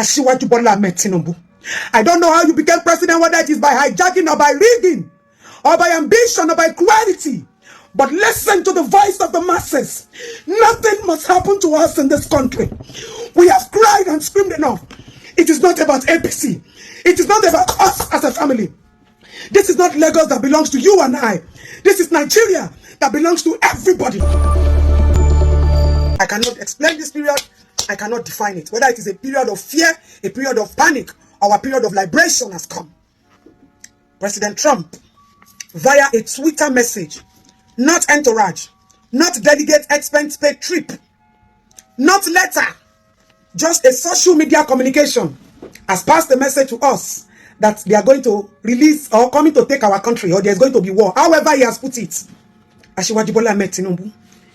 Asiwaju Bola Ahmed Tinubu. I don't know how you became president, whether it is by hijacking or by rigging, or by ambition or by cruelty. But listen to the voice of the masses. Nothing must happen to us in this country. We have cried and screamed enough. It is not about APC. It is not about us as a family. This is not Lagos that belongs to you and I. This is Nigeria that belongs to everybody. I cannot explain this period. I cannot define it. Whether it is a period of fear, a period of panic, or a period of liberation has come. President Trump, via a Twitter message, not entourage, not delegate expense paid trip, not letter, just a social media communication, has passed the message to us that they are going to release or coming to take our country, or there's going to be war. However he has put it, Asiwaju Bola Ahmed Tinubu,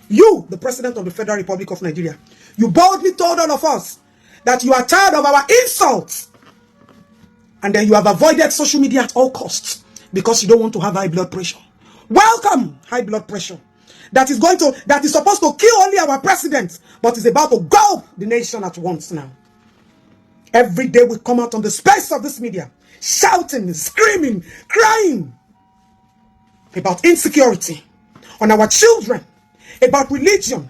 you, the President of the Federal Republic of Nigeria, you boldly told all of us that you are tired of our insults, and then you have avoided social media at all costs because you don't want to have high blood pressure. Welcome, high blood pressure. That is supposed to kill only our president, but is about to gulp the nation at once now. Every day we come out on the space of this media, shouting, screaming, crying about insecurity on our children, about religion,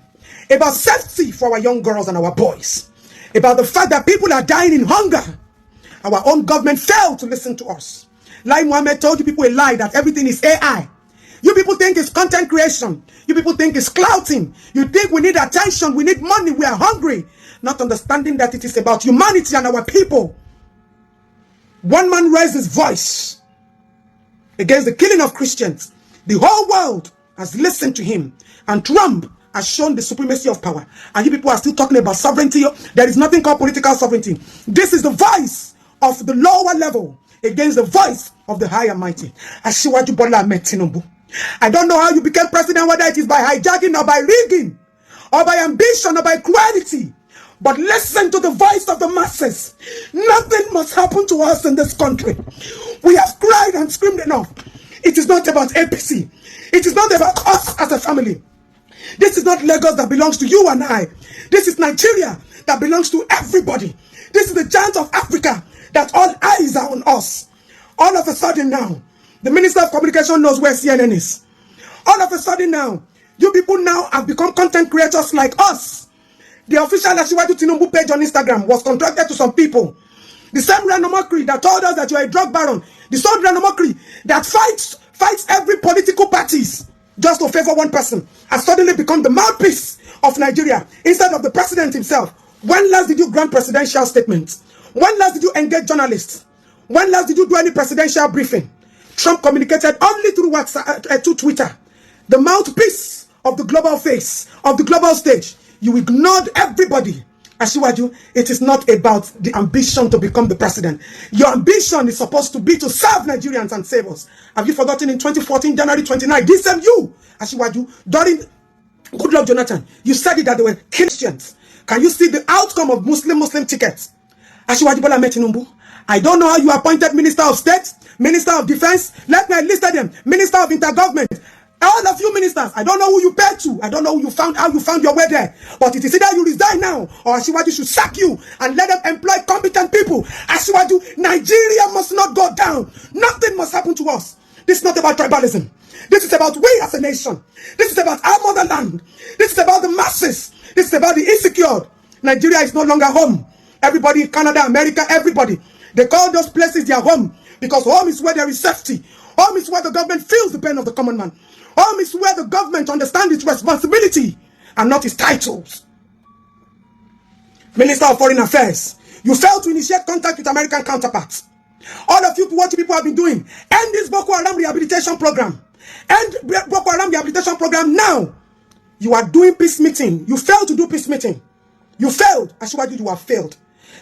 about safety for our young girls and our boys, about the fact that people are dying in hunger. Our own government failed to listen to us. Lai Mohammed told you people a lie that everything is AI. You people think it's content creation. You people think it's clouting. You think we need attention, we need money, we are hungry. Not understanding that it is about humanity and our people. One man raised his voice against the killing of Christians. The whole world has listened to him. And Trump has shown the supremacy of power. And you people are still talking about sovereignty. There is nothing called political sovereignty. This is the voice of the lower level against the voice of the high and mighty. Asiwaju Bola Ahmed Tinubu. I don't know how you became president, whether it is by hijacking or by rigging, or by ambition or by cruelty. But listen to the voice of the masses. Nothing must happen to us in this country. We have cried and screamed enough. It is not about APC. It is not about us as a family. This is not Lagos that belongs to you and I. This is Nigeria that belongs to everybody. This is the giant of Africa that all eyes are on us. All of a sudden now, the Minister of Communication knows where CNN is. All of a sudden now, you people now have become content creators like us. The official Asiwaju Tinubu page on Instagram was contracted to some people. The same randomocracy that told us that you are a drug baron. The same randomocracy that fights every political parties just to favor one person has suddenly become the mouthpiece of Nigeria instead of the president himself. When last did you grant presidential statements? When last did you engage journalists? When last did you do any presidential briefing? Trump communicated only through WhatsApp, through Twitter. The mouthpiece of the global face, of the global stage. You ignored everybody. Asiwaju, it is not about the ambition to become the president. Your ambition is supposed to be to serve Nigerians and save us. Have you forgotten in 2014, January 29, this same you, Asiwaju, during Goodluck Jonathan, you said it that they were Christians. Can you see the outcome of Muslim tickets? Asiwaju Bola Ahmed Tinubu, I don't know how you appointed Minister of State, Minister of Defense, let me list them, Minister of Intergovernment. All of you ministers, I don't know who you paid to. I don't know how you found your way there. But it is either you resign now, or Asiwaju should sack you and let them employ competent people. Asiwaju, Nigeria must not go down. Nothing must happen to us. This is not about tribalism. This is about we as a nation. This is about our motherland. This is about the masses. This is about the insecure. Nigeria is no longer home. Everybody in Canada, America, everybody, they call those places their home because home is where there is safety. Home is where the government feels the pain of the common man. Home is where the government understands its responsibility and not its titles. Minister of Foreign Affairs, you failed to initiate contact with American counterparts. All of you, what people have been doing, end this Boko Haram rehabilitation program. End Boko Haram rehabilitation program now. You are doing peace meeting. You failed to do peace meeting. You failed. Asiwaju, you have failed.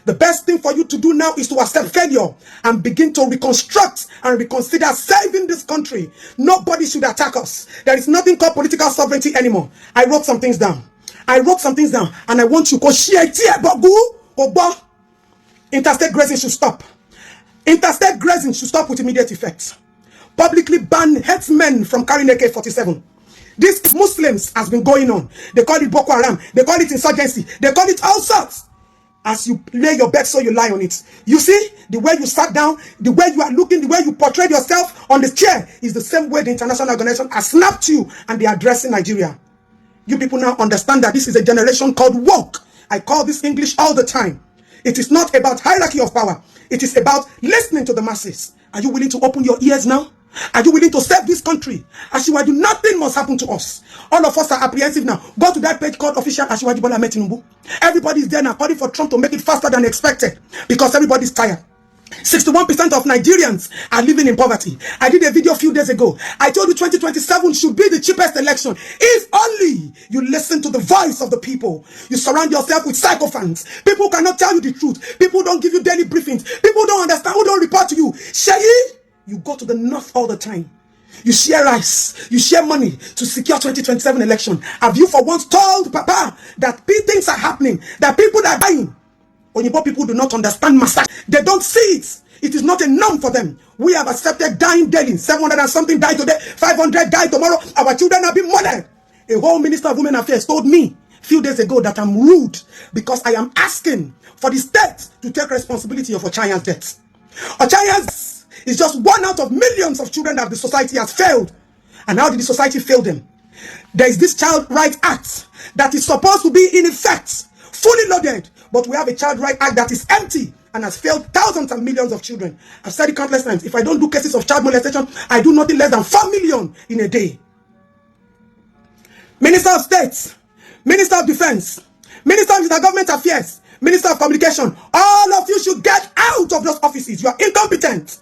The best thing for you to do now is to accept failure and begin to reconstruct and reconsider saving this country. Nobody should attack us. There is nothing called political sovereignty anymore. I wrote some things down. And I want you to share. Interstate grazing should stop. Interstate grazing should stop with immediate effect. Publicly ban herdsmen from carrying AK-47. This Muslims has been going on. They call it Boko Haram. They call it insurgency. They call it all sorts. As you lay your bed, so you lie on it. You see, the way you sat down, the way you are looking, the way you portrayed yourself on the chair is the same way the international organization has snapped you and they are addressing Nigeria. You people now understand that this is a generation called woke. I call this English all the time. It is not about hierarchy of power. It is about listening to the masses. Are you willing to open your ears now? Are you willing to save this country? Asiwaju, nothing must happen to us. All of us are apprehensive now. Go to that page called Official Asiwaju Bola Ahmed Tinubu. Everybody is there now calling for Trump to make it faster than expected because everybody's tired. 61% of Nigerians are living in poverty. I did a video a few days ago. I told you 2027 should be the cheapest election. If only you listen to the voice of the people. You surround yourself with sycophants. People cannot tell you the truth. People don't give you daily briefings. People don't understand, who don't report to you. Sheyi, you go to the north all the time. You share rice. You share money to secure 2027 election. Have you for once told Papa that things are happening, that people are dying? Onyibo people do not understand massacre. They don't see it. It is not a norm for them. We have accepted dying daily. 700 and something die today. 500 die tomorrow. Our children have been murdered. A whole Minister of Women Affairs told me a few days ago that I'm rude because I am asking for the state to take responsibility of Ochayan's death. Ochayan's is just one out of millions of children that the society has failed. And how did the society fail them? There is this Child Right Act that is supposed to be in effect, fully loaded. But we have a Child Right Act that is empty and has failed thousands and millions of children. I've said it countless times. If I don't do cases of child molestation, I do nothing less than 4 million in a day. Minister of State, Minister of Defense, Minister of Intergovernment Affairs, Minister of Communication, all of you should get out of those offices. You are incompetent.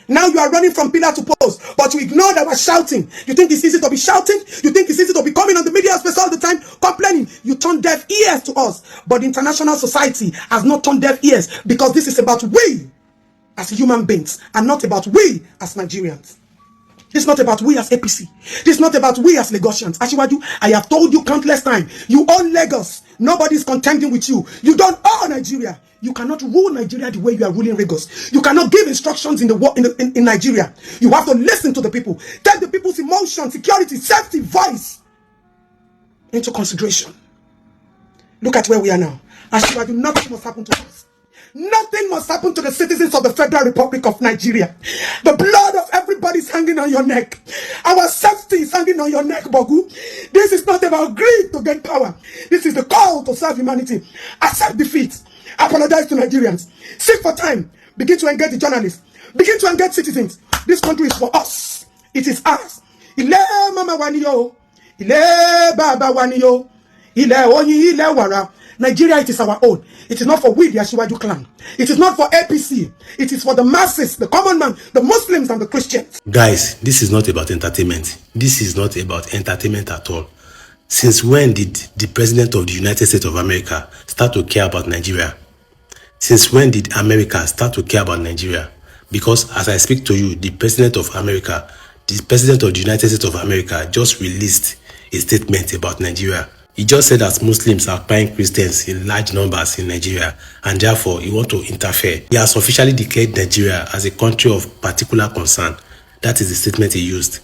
Now you are running from pillar to post, but you ignore that we're shouting. You think it's easy to be shouting? You think it's easy to be coming on the media space all the time, complaining? You turn deaf ears to us. But the international society has not turned deaf ears because this is about we as human beings and not about we as Nigerians. This is not about we as APC. This is not about we as Lagosians. Asiwaju, I have told you countless times, you own Lagos. Nobody is contending with you. You don't own Nigeria. You cannot rule Nigeria the way you are ruling Lagos. You cannot give instructions in Nigeria. You have to listen to the people. Take the people's emotion, security, safety, voice into consideration. Look at where we are now. Asiwaju, nothing must happen to us. Nothing must happen to the citizens of the Federal Republic of Nigeria. The blood of everybody is hanging on your neck. Our safety is hanging on your neck, Bogu. This is not about greed to gain power. This is the call to serve humanity. Accept defeat. Apologize to Nigerians. Seek for time. Begin to engage the journalists. Begin to engage citizens. This country is for us. It is ours. Ile mama waniyo. Ile baba waniyo. Ile onyi ile wara. Nigeria, it is our own. It is not for we, the Asiwaju clan. It is not for APC. It is for the masses, the common man, the Muslims and the Christians. Guys, this is not about entertainment. This is not about entertainment at all. Since when did the President of the United States of America start to care about Nigeria? Since when did America start to care about Nigeria? Because as I speak to you, the President of America, the President of the United States of America just released a statement about Nigeria. He just said that Muslims are buying Christians in large numbers in Nigeria and therefore he wants to interfere. He has officially declared Nigeria as a country of particular concern. That is the statement he used.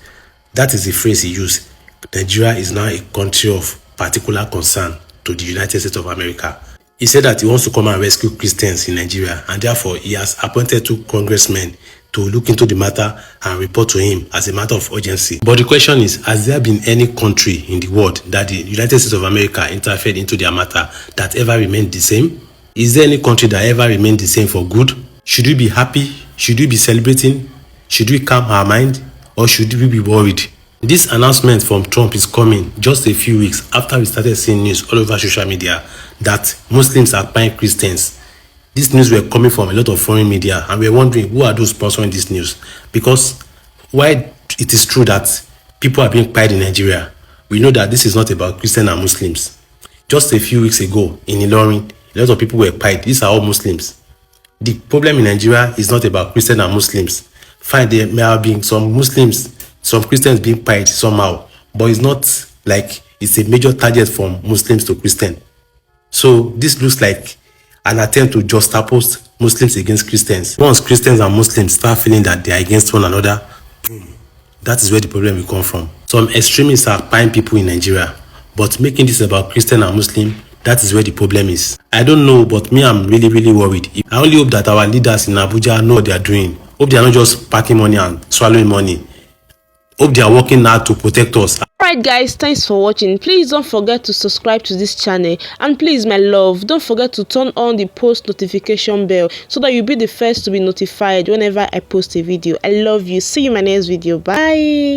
That is the phrase he used. Nigeria is now a country of particular concern to the United States of America. He said that he wants to come and rescue Christians in Nigeria and therefore he has appointed 2 congressmen to look into the matter and report to him as a matter of urgency. But the question is, has there been any country in the world that the United States of America interfered into their matter that ever remained the same? Is there any country that ever remained the same for good? Should we be happy? Should we be celebrating? Should we calm our mind? Or should we be worried? This announcement from Trump is coming just a few weeks after we started seeing news all over social media that Muslims are buying Christians. These news were coming from a lot of foreign media and we were wondering who are those sponsoring this news. Because while it is true that people are being pied in Nigeria, we know that this is not about Christians and Muslims. Just a few weeks ago in Ilorin, a lot of people were pied. These are all Muslims. The problem in Nigeria is not about Christians and Muslims. Fine, there may have been some Muslims, some Christians being pied somehow, but it's not like it's a major target from Muslims to Christians. So this looks like an attempt to juxtapose Muslims against Christians. Once Christians and Muslims start feeling that they are against one another, that is where the problem will come from. Some extremists are buying people in Nigeria, but making this about Christian and Muslim That is where the problem is. I don't know, but me, I'm really, really worried. I only hope that our leaders in Abuja know what they are doing. Hope they are not just packing money and swallowing money. Hope they are working hard to protect us. Alright guys, thanks for watching. Please don't forget to subscribe to this channel, and please my love, don't forget to turn on the post notification bell so that you'll be the first to be notified whenever I post a video. I love you. See you in my next video. Bye.